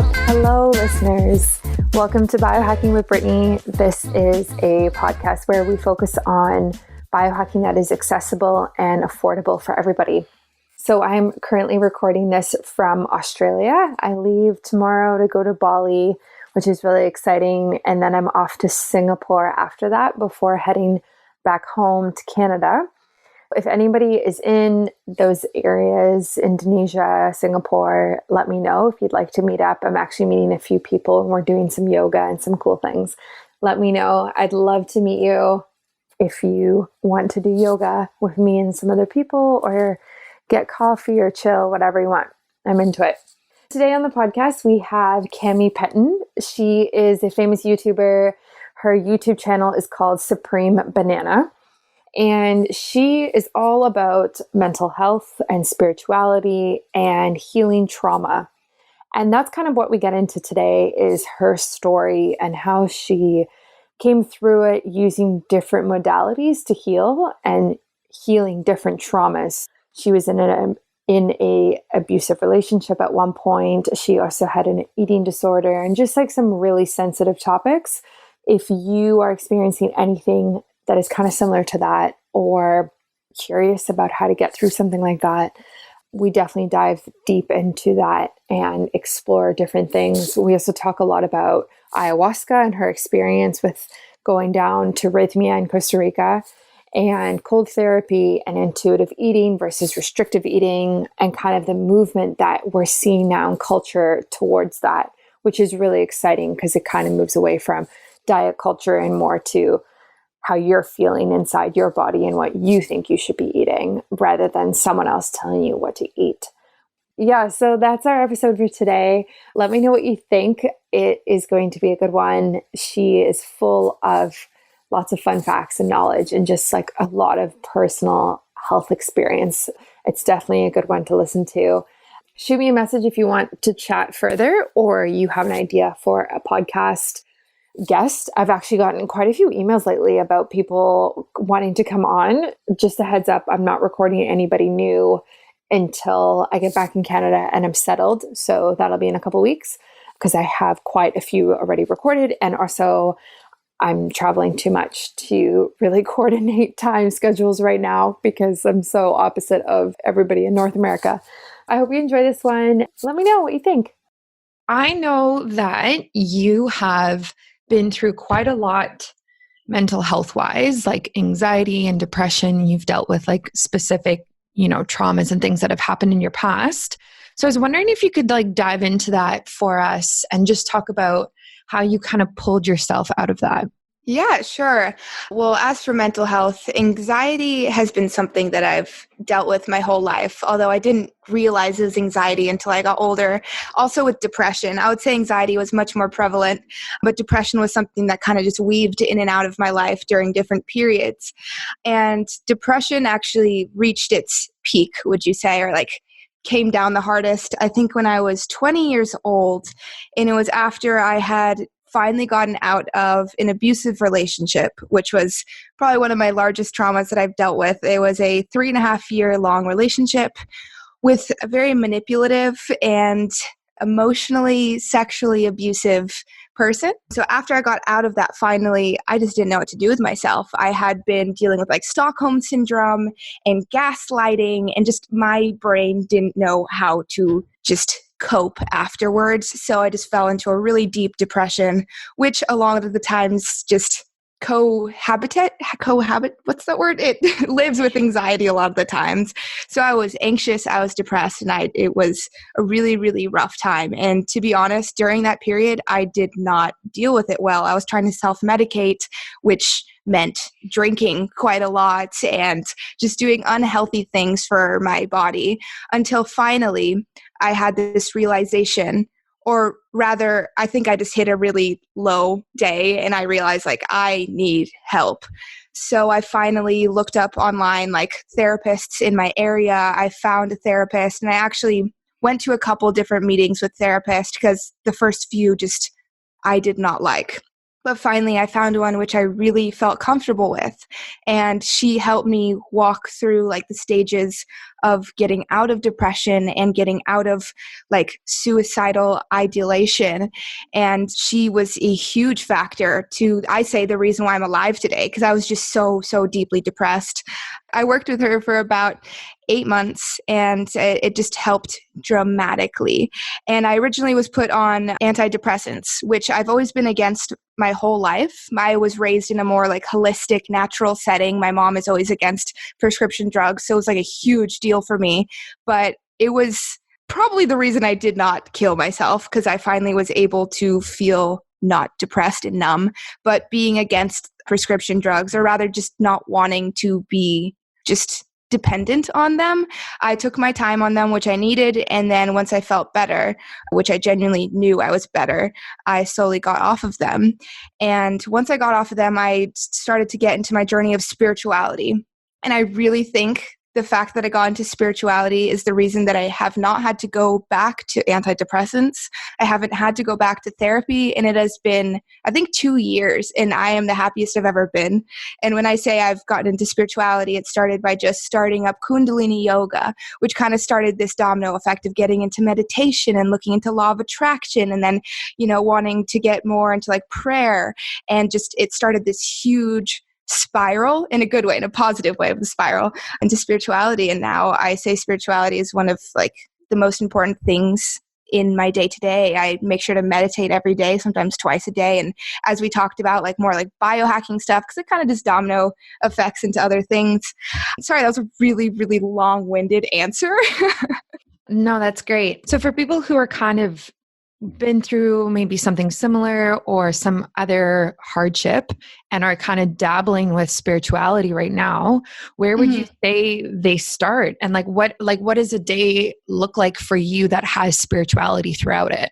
up? Hello, listeners. Welcome to Biohacking with Brittany. This is a podcast where we focus on biohacking that is accessible and affordable for everybody. So I'm currently recording this from Australia. I leave tomorrow to go to Bali, which is really exciting. And then I'm off to Singapore after that before heading back home to Canada. If anybody is in those areas, Indonesia, Singapore, let me know if you'd like to meet up. I'm actually meeting a few people and we're doing some yoga and some cool things. Let me know. I'd love to meet you if you want to do yoga with me and some other people or get coffee or chill, whatever you want. I'm into it. Today on the podcast, we have Cami Petyn. She is a famous YouTuber. Her YouTube channel is called Supreme Banana. And she is all about mental health and spirituality and healing trauma. And that's kind of what we get into today is her story and how she came through it using different modalities to heal and healing different traumas. She was in a abusive relationship at one point. She also had an eating disorder and just like some really sensitive topics. If you are experiencing anything that is kind of similar to that or curious about how to get through something like that, we definitely dive deep into that and explore different things. We also talk a lot about ayahuasca and her experience with going down to Rhythmia in Costa Rica and cold therapy and intuitive eating versus restrictive eating and kind of the movement that we're seeing now in culture towards that, which is really exciting because it kind of moves away from diet culture and more to how you're feeling inside your body and what you think you should be eating rather than someone else telling you what to eat. Yeah, so that's our episode for today. Let me know what you think. It is going to be a good one. She is full of lots of fun facts and knowledge and just like a lot of personal health experience. It's definitely a good one to listen to. Shoot me a message if you want to chat further or you have an idea for a podcast guest. I've actually gotten quite a few emails lately about people wanting to come on. Just a heads up, I'm not recording anybody new until I get back in Canada and I'm settled. So that'll be in a couple weeks because I have quite a few already recorded. And also I'm traveling too much to really coordinate time schedules right now because I'm so opposite of everybody in North America. I hope you enjoy this one. Let me know what you think. I know that you have been through quite a lot mental health wise, like anxiety and depression. You've dealt with like specific, traumas and things that have happened in your past. So I was wondering if you could like dive into that for us and just talk about how you kind of pulled yourself out of that. Yeah, sure. Well, as for mental health, anxiety has been something that I've dealt with my whole life, although I didn't realize it was anxiety until I got older. Also with depression, I would say anxiety was much more prevalent, but depression was something that kind of just weaved in and out of my life during different periods. And depression actually reached its peak, would you say, or like came down the hardest, I think when I was 20 years old, and it was after I had finally gotten out of an abusive relationship, which was probably one of my largest traumas that I've dealt with. It was a 3.5-year long relationship with a very manipulative and emotionally, sexually abusive person. So after I got out of that, finally, I just didn't know what to do with myself. I had been dealing with like Stockholm syndrome and gaslighting, and just my brain didn't know how to just cope afterwards. So I just fell into a really deep depression, which a lot of the times just what's that word? It lives with anxiety a lot of the times. So I was anxious, I was depressed, and it was a really, really rough time. And to be honest, during that period, I did not deal with it well. I was trying to self-medicate, which meant drinking quite a lot and just doing unhealthy things for my body until finally I had this realization. Or rather, I think I just hit a really low day and I realized like I need help. So I finally looked up online like therapists in my area. I found a therapist and I actually went to a couple different meetings with therapists because the first few just I did not like. But finally, I found one which I really felt comfortable with. And she helped me walk through like the stages of getting out of depression and getting out of like suicidal ideation. And she was a huge factor to, I say, the reason why I'm alive today, because I was just so, so deeply depressed. I worked with her for about 8 months, and it just helped dramatically. And I originally was put on antidepressants, which I've always been against my whole life. I was raised in a more like holistic, natural setting. My mom is always against prescription drugs, so it was like a huge deal for me. But it was probably the reason I did not kill myself, because I finally was able to feel not depressed and numb, but being against prescription drugs, or rather just not wanting to be just dependent on them. I took my time on them, which I needed. And then once I felt better, which I genuinely knew I was better, I slowly got off of them. And once I got off of them, I started to get into my journey of spirituality. And I really think the fact that I got into spirituality is the reason that I have not had to go back to antidepressants. I haven't had to go back to therapy. And it has been, I think, 2 years, and I am the happiest I've ever been. And when I say I've gotten into spirituality, it started by just starting up Kundalini yoga, which kind of started this domino effect of getting into meditation and looking into law of attraction, and then, wanting to get more into like prayer. And just, it started this huge spiral, in a good way, in a positive way of the spiral, into spirituality. And now I say spirituality is one of like the most important things in my day to day. I make sure to meditate every day, sometimes twice a day. And as we talked about, like more like biohacking stuff, because it kind of just domino effects into other things. Sorry, that was a really, really long-winded answer. No, that's great. So for people who are kind of been through maybe something similar or some other hardship and are kind of dabbling with spirituality right now, where would you say they start? And what does a day look like for you that has spirituality throughout it?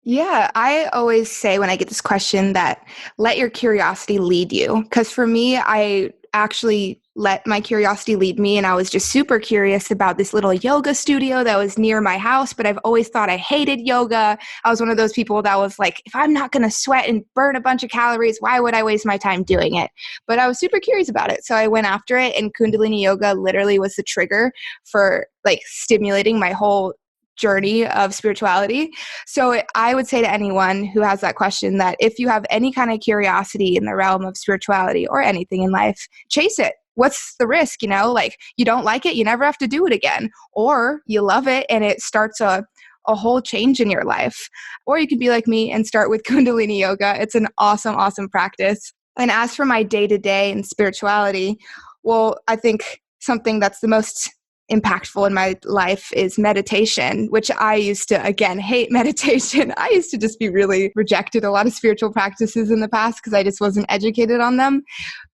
Yeah, I always say when I get this question that let your curiosity lead you. Because for me, I actually let my curiosity lead me. And I was just super curious about this little yoga studio that was near my house, but I've always thought I hated yoga. I was one of those people that was like, if I'm not going to sweat and burn a bunch of calories, why would I waste my time doing it? But I was super curious about it. So I went after it, and Kundalini yoga literally was the trigger for like stimulating my whole journey of spirituality. So I would say to anyone who has that question that if you have any kind of curiosity in the realm of spirituality or anything in life, chase it. What's the risk? Like you don't like it, you never have to do it again. Or you love it and it starts a whole change in your life. Or you can be like me and start with Kundalini yoga. It's an awesome, awesome practice. And as for my day-to-day and spirituality, well, I think something that's the most impactful in my life is meditation, which I used to, again, hate meditation. I used to just be really rejected a lot of spiritual practices in the past because I just wasn't educated on them.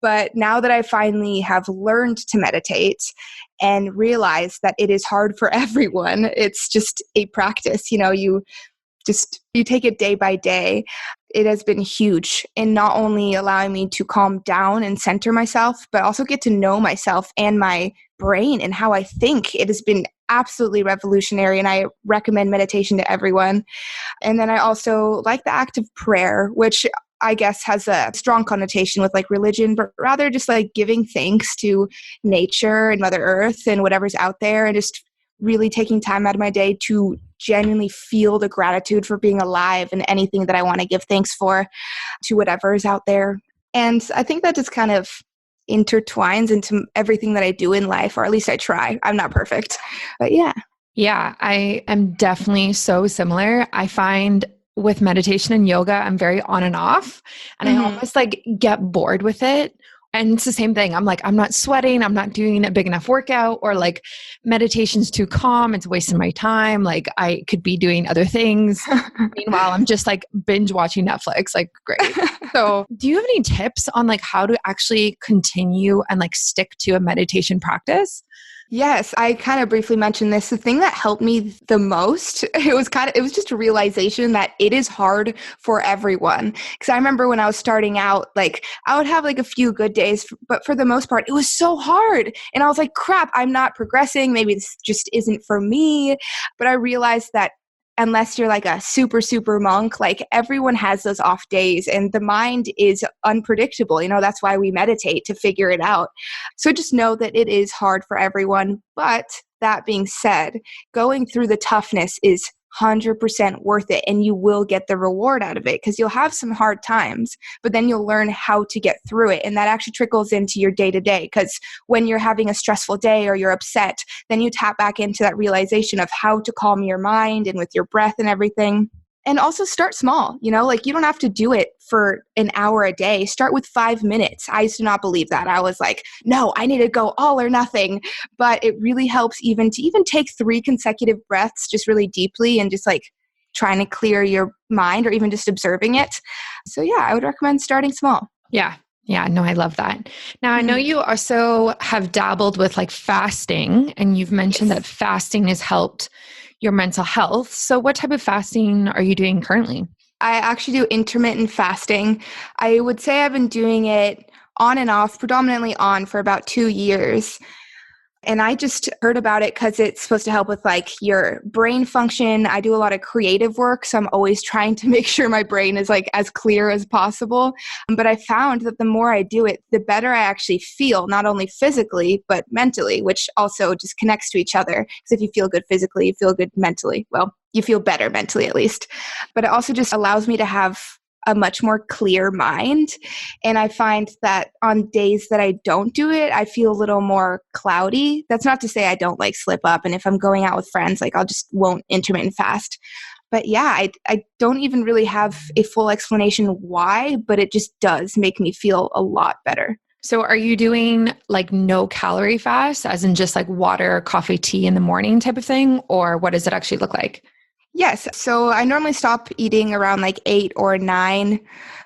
But now that I finally have learned to meditate and realize that it is hard for everyone, it's just a practice. You take it day by day. It has been huge in not only allowing me to calm down and center myself, but also get to know myself and my brain and how I think. It has been absolutely revolutionary, and I recommend meditation to everyone. And then I also like the act of prayer, which I guess has a strong connotation with like religion, but rather just like giving thanks to nature and Mother Earth and whatever's out there, and just really taking time out of my day to genuinely feel the gratitude for being alive and anything that I want to give thanks for to whatever is out there. And I think that just kind of intertwines into everything that I do in life, or at least I try. I'm not perfect, but yeah. Yeah, I am definitely so similar. I find with meditation and yoga, I'm very on and off, and I almost like get bored with it. And it's the same thing. I'm like, I'm not sweating. I'm not doing a big enough workout, or like meditation's too calm. It's wasting my time. Like I could be doing other things. Meanwhile, I'm just like binge watching Netflix. Like, great. So do you have any tips on like how to actually continue and like stick to a meditation practice? Yes, I kind of briefly mentioned this. The thing that helped me the most, it was just a realization that it is hard for everyone. Because I remember when I was starting out, like I would have like a few good days, but for the most part, it was so hard. And I was like, crap, I'm not progressing. Maybe this just isn't for me. But I realized that unless you're like a super, super monk, like everyone has those off days and the mind is unpredictable. That's why we meditate, to figure it out. So just know that it is hard for everyone. But that being said, going through the toughness is 100% worth it, and you will get the reward out of it, because you'll have some hard times, but then you'll learn how to get through it. And that actually trickles into your day to day, because when you're having a stressful day or you're upset, then you tap back into that realization of how to calm your mind and with your breath and everything. And also start small, like you don't have to do it for an hour a day. Start with 5 minutes. I used to not believe that. I was like, no, I need to go all or nothing. But it really helps even take 3 consecutive breaths just really deeply and just like trying to clear your mind, or even just observing it. So yeah, I would recommend starting small. Yeah. Yeah, no, I love that. Now, I know you also have dabbled with like fasting, and you've mentioned that fasting has helped your mental health. So what type of fasting are you doing currently? I actually do intermittent fasting. I would say I've been doing it on and off, predominantly on, for about 2 years. And I just heard about it because it's supposed to help with like your brain function. I do a lot of creative work, so I'm always trying to make sure my brain is like as clear as possible. But I found that the more I do it, the better I actually feel, not only physically, but mentally, which also just connects to each other. Because if you feel good physically, you feel good mentally. Well, you feel better mentally at least. But it also just allows me to have a much more clear mind. And I find that on days that I don't do it, I feel a little more cloudy. That's not to say I don't like slip up. And if I'm going out with friends, like I'll just won't intermittent fast. But yeah, I don't even really have a full explanation why, but it just does make me feel a lot better. So are you doing like no calorie fast, as in just like water, coffee, tea in the morning type of thing? Or what does it actually look like? Yes. So I normally stop eating around like 8 or 9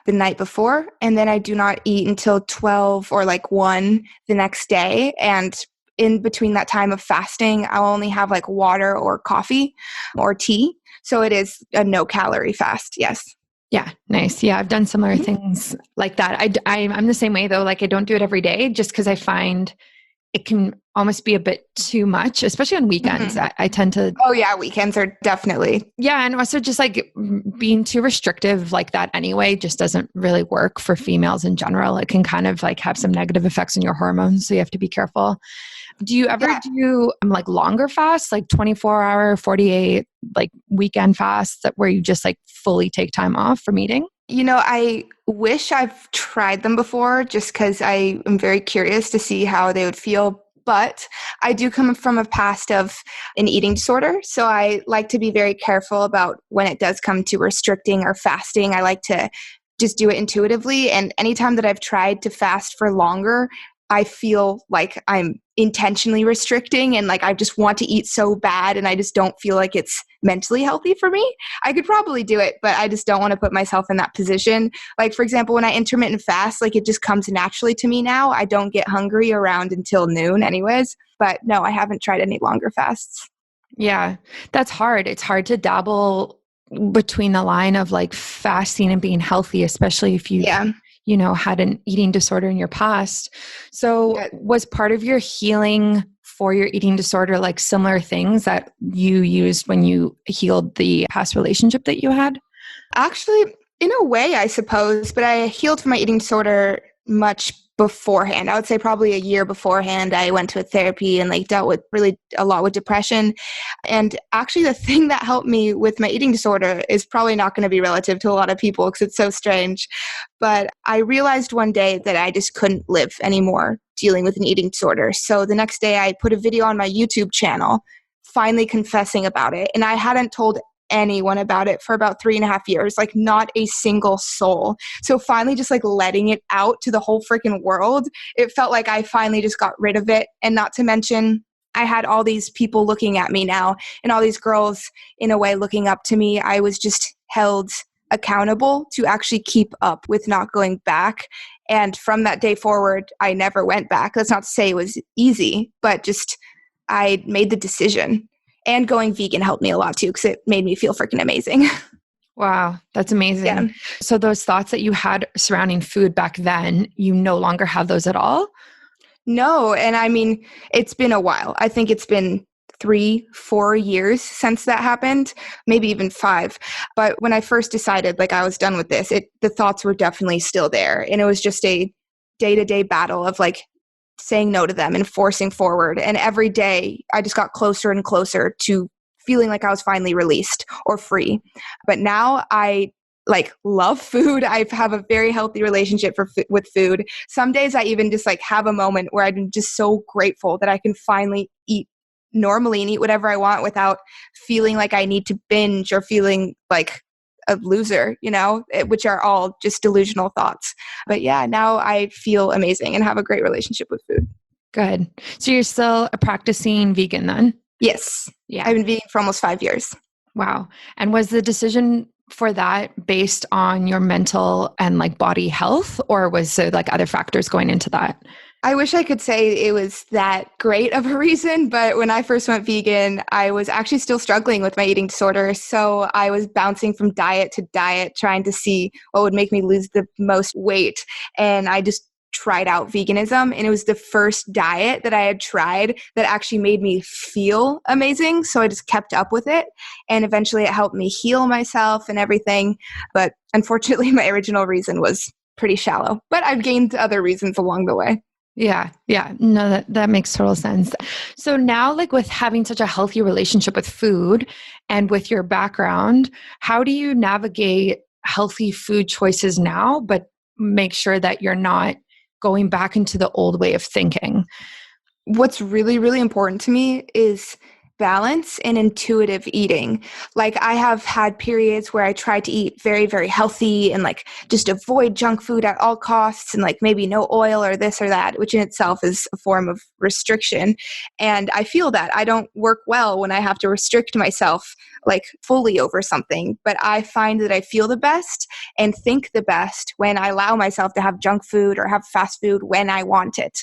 the night before. And then I do not eat until 12 or like 1 the next day. And in between that time of fasting, I'll only have like water or coffee or tea. So it is a no calorie fast. Yes. Yeah. Nice. Yeah. I've done similar things like that. I'm the same way though. Like I don't do it every day just because I find it can almost be a bit too much, especially on weekends. I tend to... Oh yeah, weekends are definitely... Yeah, and also just like being too restrictive like that anyway just doesn't really work for females in general. It can kind of like have some negative effects on your hormones, so you have to be careful. Do you ever do like longer fasts, like 24-hour, 48, like weekend fasts where you just like fully take time off from eating? I wish I've tried them before just because I am very curious to see how they would feel. But I do come from a past of an eating disorder. So I like to be very careful about when it does come to restricting or fasting. I like to just do it intuitively. And anytime that I've tried to fast for longer, I feel like I'm intentionally restricting and like I just want to eat so bad and I just don't feel like it's mentally healthy for me. I could probably do it, but I just don't want to put myself in that position. Like, for example, when I intermittent fast, like it just comes naturally to me now. I don't get hungry around until noon anyways. But no, I haven't tried any longer fasts. Yeah, that's hard. It's hard to dabble between the line of like fasting and being healthy, especially if you had an eating disorder in your past. So was part of your healing for your eating disorder like similar things that you used when you healed the past relationship that you had? Actually, in a way, I suppose, but I healed from my eating disorder much beforehand. I would say probably a year beforehand, I went to a therapy and like dealt with really a lot with depression. And actually the thing that helped me with my eating disorder is probably not going to be relative to a lot of people because it's so strange. But I realized one day that I just couldn't live anymore dealing with an eating disorder. So the next day I put a video on my YouTube channel, finally confessing about it. And I hadn't told anyone about it for about 3.5 years, like not a single soul. So finally just like letting it out to the whole freaking world, it felt like I finally just got rid of it. And not to mention, I had all these people looking at me now and all these girls in a way looking up to me. I was just held accountable to actually keep up with not going back. And from that day forward, I never went back. That's not to say it was easy, but just I made the decision. And going vegan helped me a lot too, because it made me feel freaking amazing. Wow, that's amazing. Yeah. So those thoughts that you had surrounding food back then, you no longer have those at all? No. And I mean, it's been a while. I think it's been 3-4 years since that happened, maybe even 5. But when I first decided like I was done with this, the thoughts were definitely still there. And it was just a day-to-day battle of like saying no to them and forcing forward. And every day I just got closer and closer to feeling like I was finally released or free. But now I like love food. I have a very healthy relationship with food. Some days I even just like have a moment where I'm just so grateful that I can finally eat normally and eat whatever I want without feeling like I need to binge or feeling like a loser, which are all just delusional thoughts. But yeah, now I feel amazing and have a great relationship with food. Good. So you're still a practicing vegan then? Yes. Yeah. I've been vegan for almost 5 years. Wow. And was the decision for that based on your mental and like body health, or was there like other factors going into that? I wish I could say it was that great of a reason, but when I first went vegan, I was actually still struggling with my eating disorder. So I was bouncing from diet to diet, trying to see what would make me lose the most weight. And I just tried out veganism, and it was the first diet that I had tried that actually made me feel amazing. So I just kept up with it, and eventually it helped me heal myself and everything. But unfortunately, my original reason was pretty shallow, but I've gained other reasons along the way. Yeah. Yeah. No, that makes total sense. So now, like with having such a healthy relationship with food and with your background, how do you navigate healthy food choices now, but make sure that you're not going back into the old way of thinking? What's really, really important to me is balance and intuitive eating. Like I have had periods where I tried to eat very, very healthy and like just avoid junk food at all costs and like maybe no oil or this or that, which in itself is a form of restriction. And I feel that I don't work well when I have to restrict myself like fully over something, but I find that I feel the best and think the best when I allow myself to have junk food or have fast food when I want it.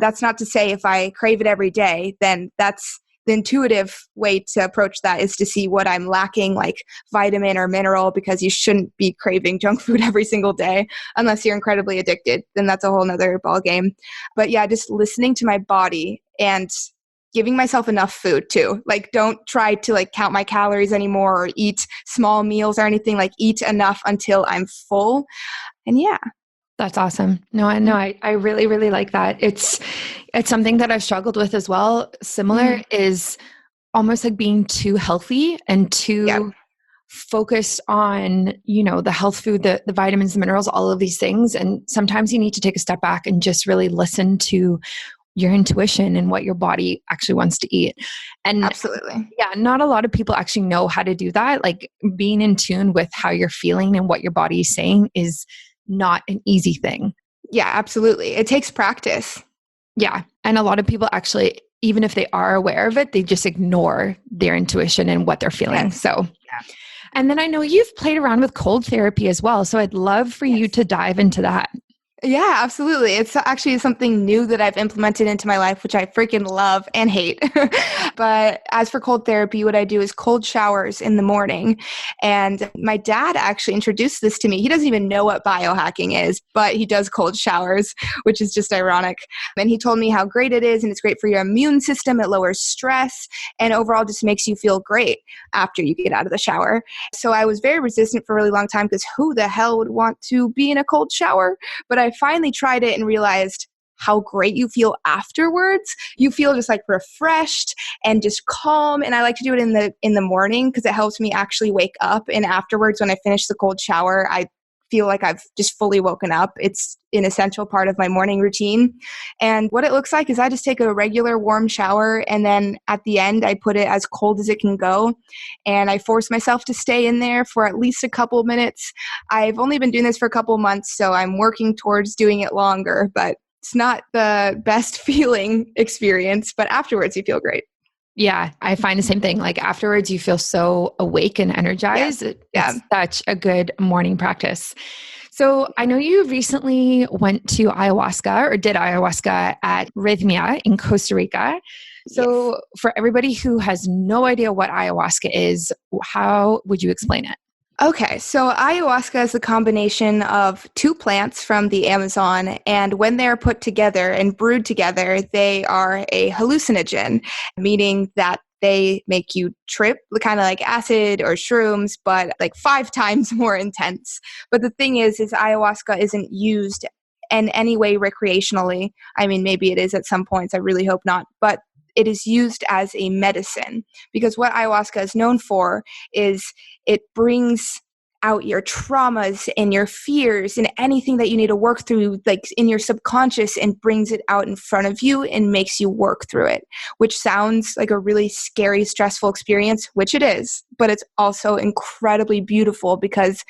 That's not to say if I crave it every day, then that's the intuitive way to approach that is to see what I'm lacking, like vitamin or mineral, because you shouldn't be craving junk food every single day unless you're incredibly addicted. Then that's a whole nother ballgame. But yeah, just listening to my body and giving myself enough food too. Like don't try to like count my calories anymore or eat small meals or anything. Like eat enough until I'm full. And yeah. That's awesome. No, I really, really like that. It's something that I've struggled with as well. Similar is almost like being too healthy and too focused on, the health food, the vitamins, the minerals, all of these things. And sometimes you need to take a step back and just really listen to your intuition and what your body actually wants to eat. And absolutely. Yeah, not a lot of people actually know how to do that. Like being in tune with how you're feeling and what your body is saying is not an easy thing. Yeah, absolutely. It takes practice. Yeah. And a lot of people actually, even if they are aware of it, they just ignore their intuition and what they're feeling. Yes. So, and then I know you've played around with cold therapy as well. So I'd love for you to dive into that. Yeah, absolutely. It's actually something new that I've implemented into my life, which I freaking love and hate. But as for cold therapy, what I do is cold showers in the morning. And my dad actually introduced this to me. He doesn't even know what biohacking is, but he does cold showers, which is just ironic. And he told me how great it is, and it's great for your immune system. It lowers stress and overall just makes you feel great after you get out of the shower. So I was very resistant for a really long time because who the hell would want to be in a cold shower? But I finally tried it and realized how great you feel afterwards. You feel just like refreshed and just calm. And I like to do it in the morning because it helps me actually wake up. And afterwards, when I finish the cold shower, I feel like I've just fully woken up. It's an essential part of my morning routine. And what it looks like is I just take a regular warm shower, and then at the end, I put it as cold as it can go. And I force myself to stay in there for at least a couple minutes. I've only been doing this for a couple months, so I'm working towards doing it longer, but it's not the best feeling experience, but afterwards you feel great. Yeah, I find the same thing. Like afterwards, you feel so awake and energized. It's such a good morning practice. So I know you recently went to ayahuasca or did ayahuasca at Rhythmia in Costa Rica. So for everybody who has no idea what ayahuasca is, how would you explain it? Okay, so ayahuasca is a combination of 2 plants from the Amazon, and when they're put together and brewed together, they are a hallucinogen, meaning that they make you trip, kind of like acid or shrooms, but like 5 times more intense. But the thing is ayahuasca isn't used in any way recreationally. I mean, maybe it is at some points. I really hope not. But it is used as a medicine, because what ayahuasca is known for is it brings out your traumas and your fears and anything that you need to work through, like in your subconscious, and brings it out in front of you and makes you work through it, which sounds like a really scary, stressful experience, which it is, but it's also incredibly beautiful because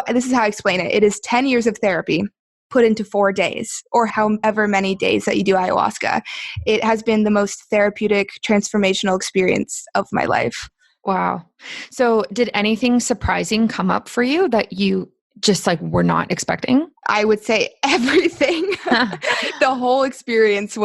this is how I explain it. It is 10 years of therapy put into 4 days, or however many days that you do ayahuasca. It has been the most therapeutic, transformational experience of my life. Wow. So did anything surprising come up for you that you just like were not expecting? I would say everything. The whole experience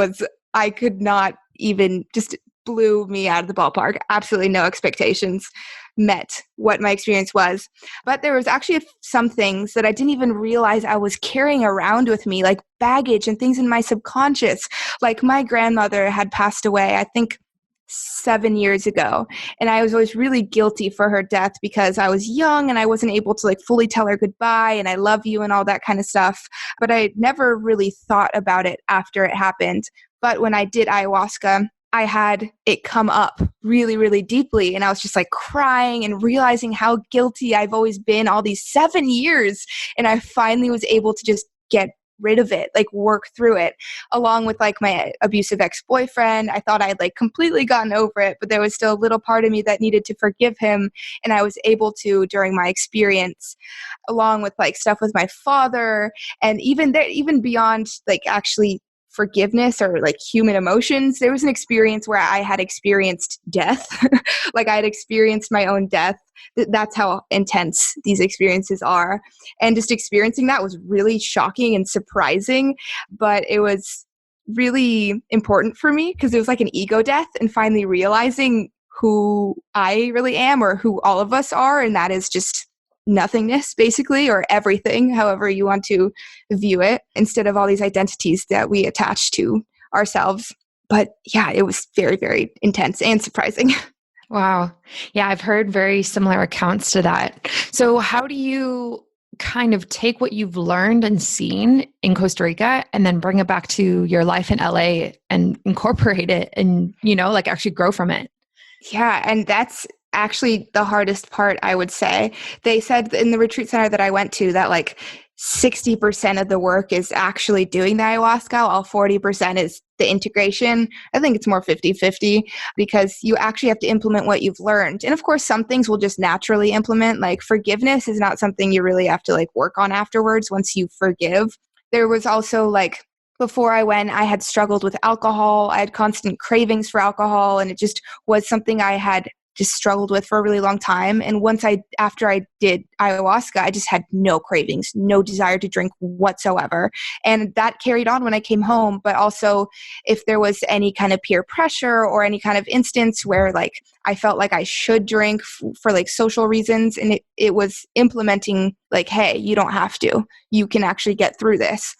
I could not even, just blew me out of the ballpark. Absolutely no expectations met what my experience was. But there was actually some things that I didn't even realize I was carrying around with me, like baggage and things in my subconscious. Like my grandmother had passed away, I think 7 years ago. And I was always really guilty for her death because I was young and I wasn't able to like fully tell her goodbye and I love you and all that kind of stuff. But I never really thought about it after it happened. But when I did ayahuasca, I had it come up really, really deeply. And I was just like crying and realizing how guilty I've always been all these 7 years. And I finally was able to just get rid of it, like work through it, along with like my abusive ex-boyfriend. I thought I had like completely gotten over it, but there was still a little part of me that needed to forgive him. And I was able to during my experience, along with like stuff with my father. And even there, even beyond like actually forgiveness or like human emotions, there was an experience where I had experienced death. Like I had experienced my own death. That's how intense these experiences are. And just experiencing that was really shocking and surprising, but it was really important for me because it was like an ego death and finally realizing who I really am, or who all of us are. And that is just nothingness, basically, or everything, however you want to view it, instead of all these identities that we attach to ourselves. But yeah, it was very, very intense and surprising. Wow. Yeah, I've heard very similar accounts to that. So how do you kind of take what you've learned and seen in Costa Rica and then bring it back to your life in LA and incorporate it and, like actually grow from it? Yeah, and that's actually the hardest part, I would say. They said in the retreat center that I went to that like 60% of the work is actually doing the ayahuasca, while 40% is the integration. I think it's more 50-50 because you actually have to implement what you've learned. And of course, some things will just naturally implement, like forgiveness is not something you really have to like work on afterwards once you forgive. There was also like, before I went, I had struggled with alcohol. I had constant cravings for alcohol, and it just was something I had just struggled with for a really long time. And after I did ayahuasca, I just had no cravings, no desire to drink whatsoever. And that carried on when I came home. But also if there was any kind of peer pressure or any kind of instance where like I felt like I should drink for like social reasons, and it was implementing like, hey, you don't have to, you can actually get through this.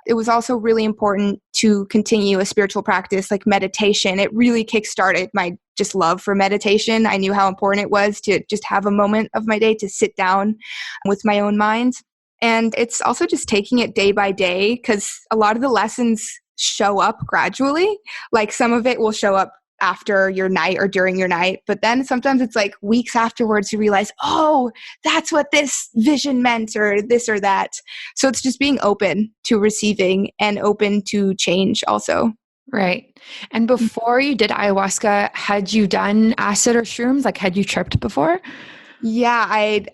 It was also really important to continue a spiritual practice like meditation. It really kickstarted my just love for meditation. I knew how important it was to just have a moment of my day to sit down with my own mind. And it's also just taking it day by day, because a lot of the lessons show up gradually. Like some of it will show up after your night or during your night. But then sometimes it's like weeks afterwards, you realize, oh, that's what this vision meant, or this or that. So it's just being open to receiving and open to change also. Right. And before you did ayahuasca, had you done acid or shrooms? Like, had you tripped before? Yeah, I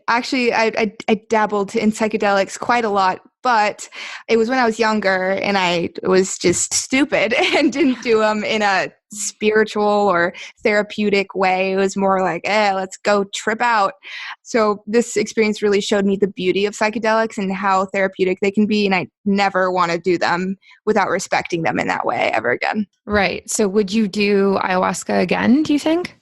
dabbled in psychedelics quite a lot, but it was when I was younger and I was just stupid and didn't do them in a spiritual or therapeutic way. It was more like, let's go trip out. So this experience really showed me the beauty of psychedelics and how therapeutic they can be. And I never want to do them without respecting them in that way ever again. Right. So would you do ayahuasca again, do you think?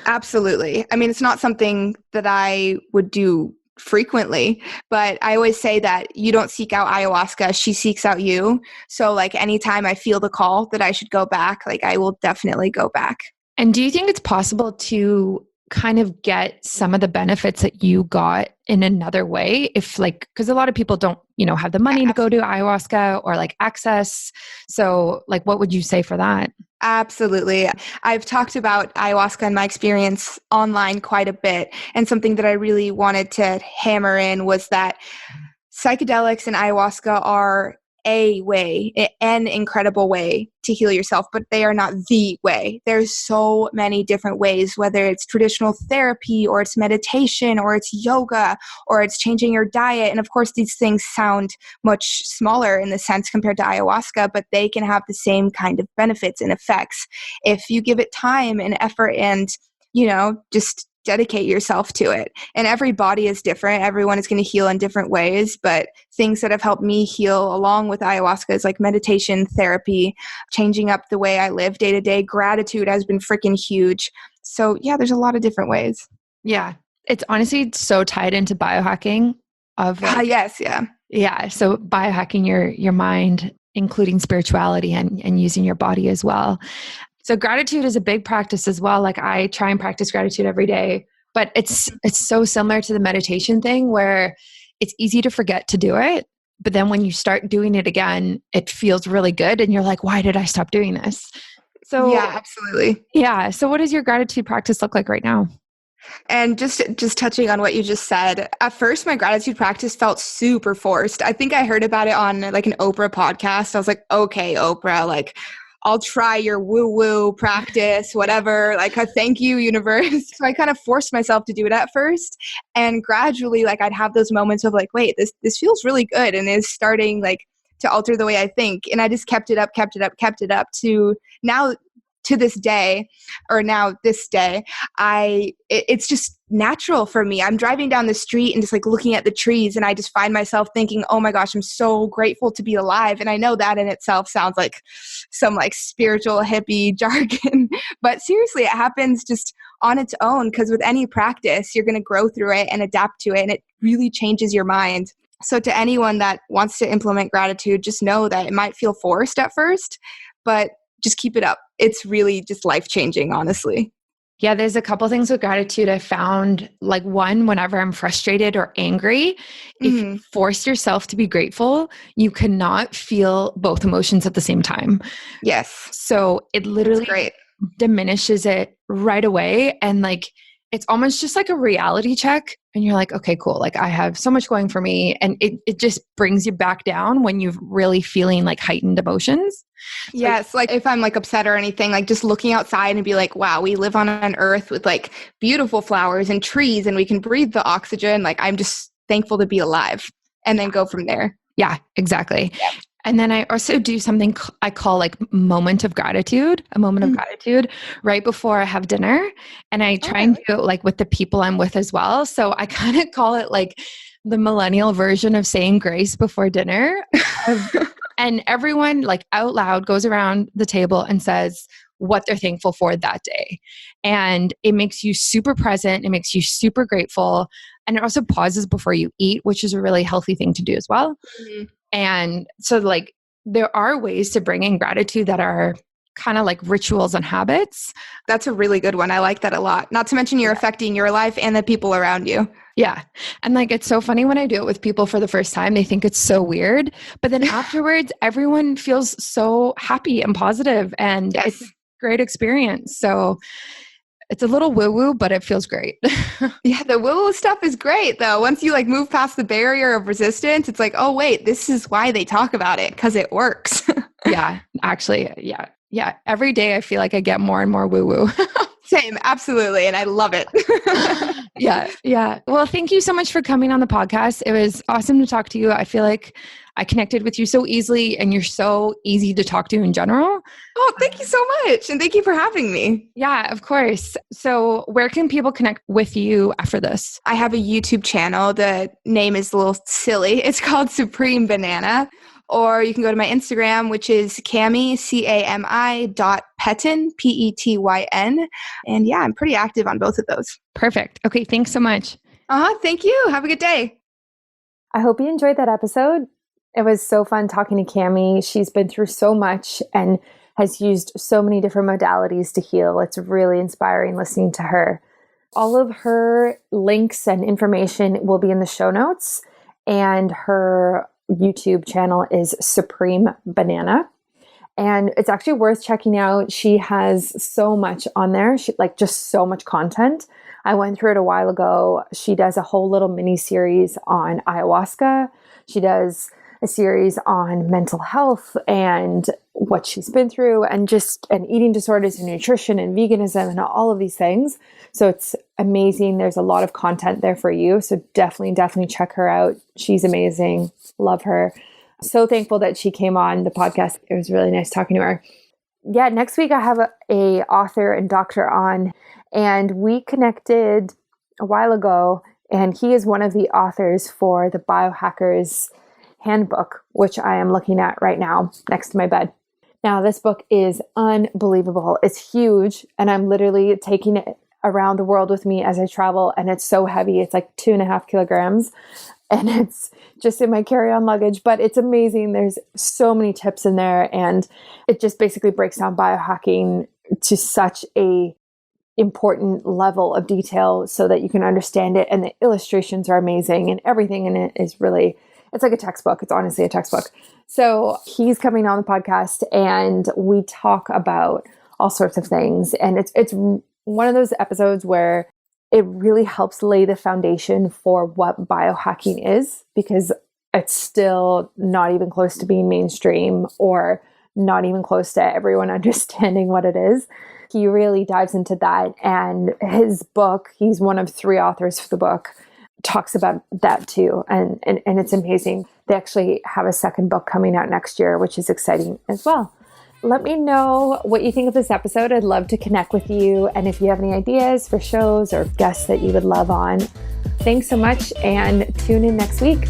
Absolutely. I mean, it's not something that I would do frequently, but I always say that you don't seek out ayahuasca, she seeks out you. So like anytime I feel the call that I should go back, like I will definitely go back. And do you think it's possible to kind of get some of the benefits that you got in another way? If like, because a lot of people don't, have the money to go to ayahuasca or like access. So like, what would you say for that? Absolutely. I've talked about ayahuasca and my experience online quite a bit. And something that I really wanted to hammer in was that psychedelics and ayahuasca are a way, an incredible way to heal yourself, but they are not the way. There's so many different ways, whether it's traditional therapy or it's meditation or it's yoga or it's changing your diet. And of course, these things sound much smaller in the sense compared to ayahuasca, but they can have the same kind of benefits and effects if you give it time and effort and, just dedicate yourself to it. And every body is different. Everyone is going to heal in different ways, but things that have helped me heal along with ayahuasca is like meditation, therapy, changing up the way I live day to day. Gratitude has been freaking huge. So yeah, there's a lot of different ways. Yeah. It's honestly so tied into biohacking of like, yes. Yeah. Yeah. So biohacking your mind, including spirituality and using your body as well. So gratitude is a big practice as well. Like I try and practice gratitude every day, but it's so similar to the meditation thing where it's easy to forget to do it. But then when you start doing it again, it feels really good. And you're like, why did I stop doing this? So yeah, absolutely. Yeah. So what does your gratitude practice look like right now? And just touching on what you just said, at first my gratitude practice felt super forced. I think I heard about it on like an Oprah podcast. I was like, okay, Oprah, like I'll try your woo-woo practice, whatever, like a thank you, universe. So I kind of forced myself to do it at first. And gradually, like I'd have those moments of like, wait, this feels really good and is starting like to alter the way I think. And I just kept it up to now to this day, or now this day, it's just natural for me. I'm driving down the street and just like looking at the trees and I just find myself thinking, oh my gosh, I'm so grateful to be alive. And I know that in itself sounds like some like spiritual hippie jargon, but seriously, it happens just on its own because with any practice, you're going to grow through it and adapt to it. And it really changes your mind. So to anyone that wants to implement gratitude, just know that it might feel forced at first, but just keep it up. It's really just life-changing, honestly. Yeah, there's a couple things with gratitude I found. Like one, whenever I'm frustrated or angry, if you force yourself to be grateful, you cannot feel both emotions at the same time. Yes. So it literally diminishes it right away. And like, it's almost just like a reality check. And you're like, okay, cool. Like I have so much going for me. And it just brings you back down when you're really feeling like heightened emotions. Yes. Like if I'm like upset or anything, like just looking outside and be like, wow, we live on an earth with like beautiful flowers and trees and we can breathe the oxygen. Like I'm just thankful to be alive and then go from there. Yeah, exactly. Yeah. And then I also do something I call like a moment of gratitude right before I have dinner. And I try and do it like with the people I'm with as well. So I kind of call it like the millennial version of saying grace before dinner. And everyone like out loud goes around the table and says what they're thankful for that day. And it makes you super present. It makes you super grateful. And it also pauses before you eat, which is a really healthy thing to do as well. Mm-hmm. And so like there are ways to bring in gratitude that are kind of like rituals and habits. That's a really good one. I like that a lot. Not to mention you're affecting your life and the people around you. Yeah. And like, it's so funny when I do it with people for the first time, they think it's so weird, but then afterwards, everyone feels so happy and positive and it's a great experience. So it's a little woo-woo, but it feels great. Yeah, the woo-woo stuff is great though. Once you like move past the barrier of resistance, it's like, oh wait, this is why they talk about it, because it works. Yeah, actually, yeah. Yeah, every day I feel like I get more and more woo-woo. Same, absolutely, and I love it. Yeah. Well, thank you so much for coming on the podcast. It was awesome to talk to you. I feel like I connected with you so easily and you're so easy to talk to in general. Oh, thank you so much. And thank you for having me. Yeah, of course. So where can people connect with you after this? I have a YouTube channel. The name is a little silly. It's called Supreme Banana. Or you can go to my Instagram, which is Cami, Cami Petyn, Petyn. And yeah, I'm pretty active on both of those. Perfect. Okay, thanks so much. Thank you. Have a good day. I hope you enjoyed that episode. It was so fun talking to Cami. She's been through so much and has used so many different modalities to heal. It's really inspiring listening to her. All of her links and information will be in the show notes, and her YouTube channel is Supreme Banana. And it's actually worth checking out. She has so much on there. Just so much content. I went through it a while ago. She does a whole little mini series on ayahuasca. She does a series on mental health and what she's been through, and eating disorders and nutrition and veganism and all of these things. So it's amazing. There's a lot of content there for you. So definitely check her out. She's amazing. Love her. So thankful that she came on the podcast. It was really nice talking to her. Yeah, next week I have a author and doctor on, and we connected a while ago, and he is one of the authors for the Biohacker's Handbook, which I am looking at right now next to my bed. Now, this book is unbelievable. It's huge, and I'm literally taking it around the world with me as I travel, and it's so heavy. It's like 2.5 kilograms, and it's just in my carry-on luggage, but it's amazing. There's so many tips in there, and it just basically breaks down biohacking to such a important level of detail so that you can understand it, and the illustrations are amazing, and everything in it is really, it's like a textbook. It's honestly a textbook. So he's coming on the podcast, and we talk about all sorts of things. And it's one of those episodes where it really helps lay the foundation for what biohacking is, because it's still not even close to being mainstream, or not even close to everyone understanding what it is. He really dives into that. And his book, he's one of 3 authors for the book, talks about that too. And it's amazing. They actually have a second book coming out next year, which is exciting as well. Let me know what you think of this episode. I'd love to connect with you. And if you have any ideas for shows or guests that you would love on, thanks so much, and tune in next week.